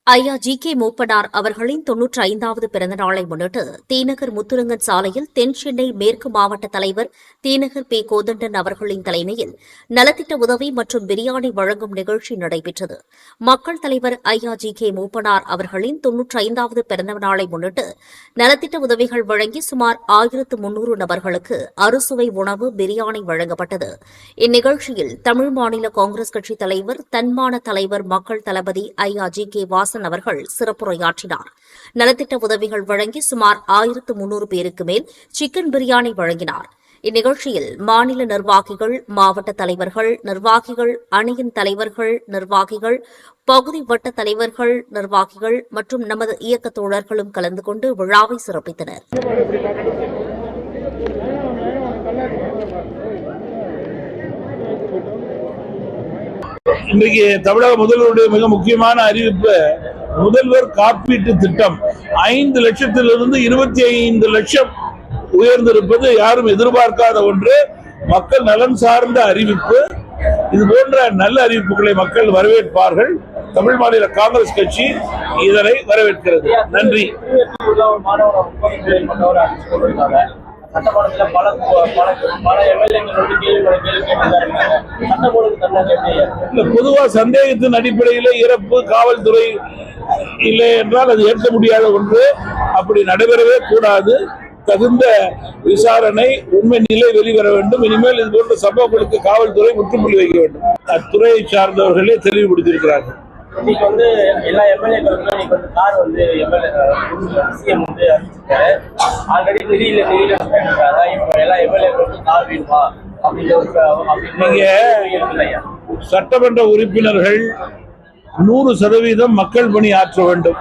ஐயா G K Moopanar அவர்களின் 95வது பிறந்த நாளை முன்னிட்டு தீநகர் முத்துரங்கன் சாலையில் தென் சென்னை மேற்கு மாவட்ட தலைவர் தீநகர் பி கோதண்டன் அவர்களின் தலைமையில் நலத்திட்ட உதவி மற்றும் பிரியாணி வழங்கும் நிகழ்ச்சி நடைபெற்றது. மக்கள் தலைவர் ஐயா ஜி கே மூப்பனார் அவர்களின் 95வது பிறந்த நாளை முன்னிட்டு நலத்திட்ட உதவிகள் வழங்கி சுமார் 1300 நபர்களுக்கு அறுசுவை உணவு பிரியாணி வழங்கப்பட்டது. இந்நிகழ்ச்சியில் தமிழ் மாநில காங்கிரஸ் கட்சித் தலைவர் தன்மான தலைவர் மக்கள் தளபதி ஐயா ஜி கே அவர்கள் சிறப்புரையாற்றினார். நலத்திட்ட உதவிகள் வழங்கி சுமார் 1300 பேருக்கு மேல் சிக்கன் பிரியாணி வழங்கினார். இந்நிகழ்ச்சியில் மாநில நிர்வாகிகள், மாவட்ட தலைவர்கள், நிர்வாகிகள், அணியின் தலைவர்கள், நிர்வாகிகள், பகுதி வட்ட தலைவர்கள், நிர்வாகிகள் மற்றும் நமது இயக்க தோழர்களும் கலந்து கொண்டு விழாவை சிறப்பித்தனர். இன்றைக்கு தமிழக முதல்வருடைய மிக முக்கியமான அறிவிப்பு, முதல்வர் காப்பீட்டு திட்டம் 5 லட்சத்திலிருந்து 25 லட்சம் உயர்ந்திருப்பது யாரும் எதிர்பார்க்காத ஒன்று. மக்கள் நலன் சார்ந்த அறிவிப்பு. இது போன்ற நல்ல அறிவிப்புகளை மக்கள் வரவேற்பார்கள். தமிழ் மாநில காங்கிரஸ் கட்சி இதனை வரவேற்கிறது. நன்றி. பொதுவா சந்தேகத்தின் அடிப்படையில் இறப்பு காவல்துறை இல்லை என்றால் அது ஏற்க முடியாத ஒன்று. அப்படி நடைபெறவே கூடாது. தகுந்த விசாரணை, உண்மை நிலை வெளிவர வேண்டும். இனிமேல் இது போன்ற சம்பவங்களுக்கு காவல்துறை முற்றுப்புள்ளி வைக்க வேண்டும். அத்துறையை சார்ந்தவர்களே தெளிவுபடுத்தியிருக்கிறார்கள். இன்னைக்கு எல்லா எம்எல்ஏக்களுக்கும் இன்னைக்கு கார் சிஎம் அறிவிச்சிருக்காரு. ஆல்ரெடி திடீர்ல இப்போ எல்லா எம்எல்ஏக்களுக்கும் கார் வேணுமா நீங்க சட்டமன்ற உறுப்பினர்கள் 100% மக்கள் பணி ஆற்ற வேண்டும்.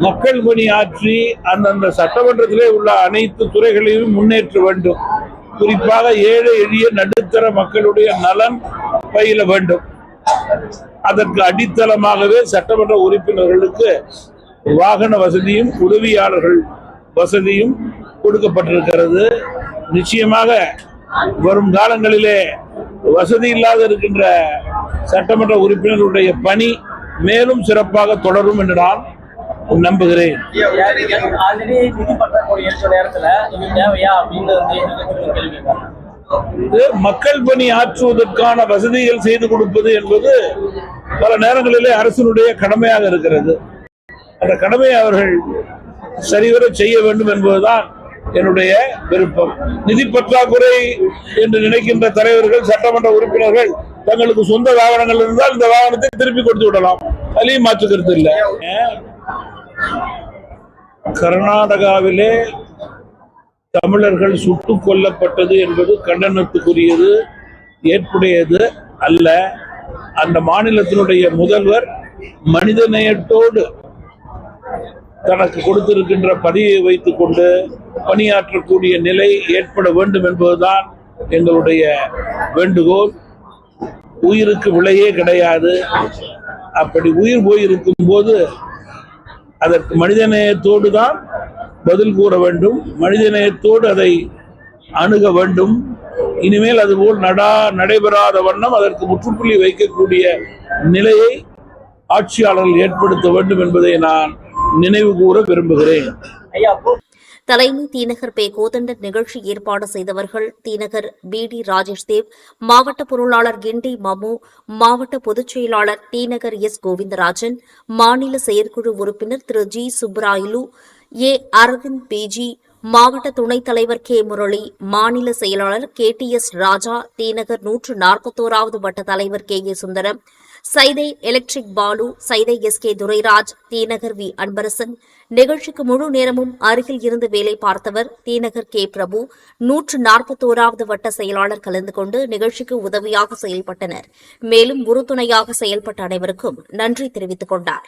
மக்கள் பணி ஆற்றி அந்தந்த சட்டமன்றத்திலே உள்ள அனைத்து துறைகளையும் முன்னேற்ற வேண்டும். குறிப்பாக ஏழை எளிய நடுத்தர மக்களுடைய நலன் பயில வேண்டும். அதற்கு அடித்தளமாகவே சட்டமன்ற உறுப்பினர்களுக்கு வாகன வசதியும் உதவியாளர்கள் வசதியும் கொடுக்கப்பட்டிருக்கிறது. நிச்சயமாக வரும் காலங்களிலே வசதி இல்லாத இருக்கின்ற சட்டமன்ற உறுப்பினர்களுடைய பணி மேலும் சிறப்பாக தொடரும் என்று நான் நம்புகிறேன். மக்கள் பணி ஆற்றுவதற்கான வசதிகள் செய்து கொடுப்பது என்பது பல நேரங்களிலே அரசினுடைய கடமையாக இருக்கிறது. அந்த கடமையை அவர்கள் சரிவர செய்ய வேண்டும் என்பதுதான் என்னுடைய விருப்பம். நிதி பற்றாக்குறை என்று நினைக்கின்ற தலைவர்கள், சட்டமன்ற உறுப்பினர்கள் தங்களுக்கு சொந்த வாகனங்கள் இருந்தால் இந்த வாகனத்தை திருப்பி கொடுத்து விடலாம். அதிலையும் மாற்று கருத்து இல்லை. கர்நாடகாவிலே தமிழர்கள் சுட்டுக் கொல்லப்பட்டது என்பது கண்டனத்துக்குரியது, ஏற்புடையது அல்ல. அந்த மாநிலத்தினுடைய முதல்வர் மனிதநேயத்தோடு தனக்கு கொடுத்திருக்கின்ற பதவியை வைத்துக் கொண்டு பணியாற்றக்கூடிய நிலை ஏற்பட வேண்டும் என்பதுதான் எங்களுடைய வேண்டுகோள். உயிருக்கு விலையே கிடையாது. அப்படி உயிர் போயிருக்கும் போது அதற்கு மனிதநேயத்தோடு தான் பதில் கூற வேண்டும். மனிதநேயத்தோடு அதை அணுக வேண்டும். இனிமேல் அதுபோல் நடைபெறாத வண்ணம் அதற்கு முற்றுப்புள்ளி வைக்கக்கூடிய நிலையை ஆட்சியாளர்கள் ஏற்படுத்த வேண்டும் என்பதை நான் நினைவு கூற விரும்புகிறேன். தலைமை தீநகர் பே கோதண்டன் நிகழ்ச்சி ஏற்பாடு செய்தவர்கள் தீநகர் பி.டி. ராஜேஷ் தேவ், மாவட்ட பொருளாளர் கிண்டி மமு, மாவட்ட பொதுச் செயலாளர் தீநகர் எஸ். கோவிந்தராஜன், மாநில செயற்குழு உறுப்பினர் திரு ஜி. சுப்ராயலு, ஏ. அரவிந்த் பிஜி, மாவட்ட துணைத் தலைவர் கே. முரளி, மாநில செயலாளர் கே.டி.எஸ். ராஜா, தீநகர் 141வது வட்ட தலைவர் K. A. Sundaram, Saidai electric Balu, Saidai S. K. Durairaj, T Nagar V. Anbarasan, நிகழ்ச்சிக்கு முழு நேரமும் அருகில் இருந்து வேலை பார்த்தவர் தீநகர் கே. பிரபு, 141வது வட்ட செயலாளர் கலந்து கொண்டு நிகழ்ச்சிக்கு உதவியாக செயல்பட்டனர். மேலும் உறுதுணையாக செயல்பட்ட அனைவருக்கும் நன்றி தெரிவித்துக் கொண்டார்.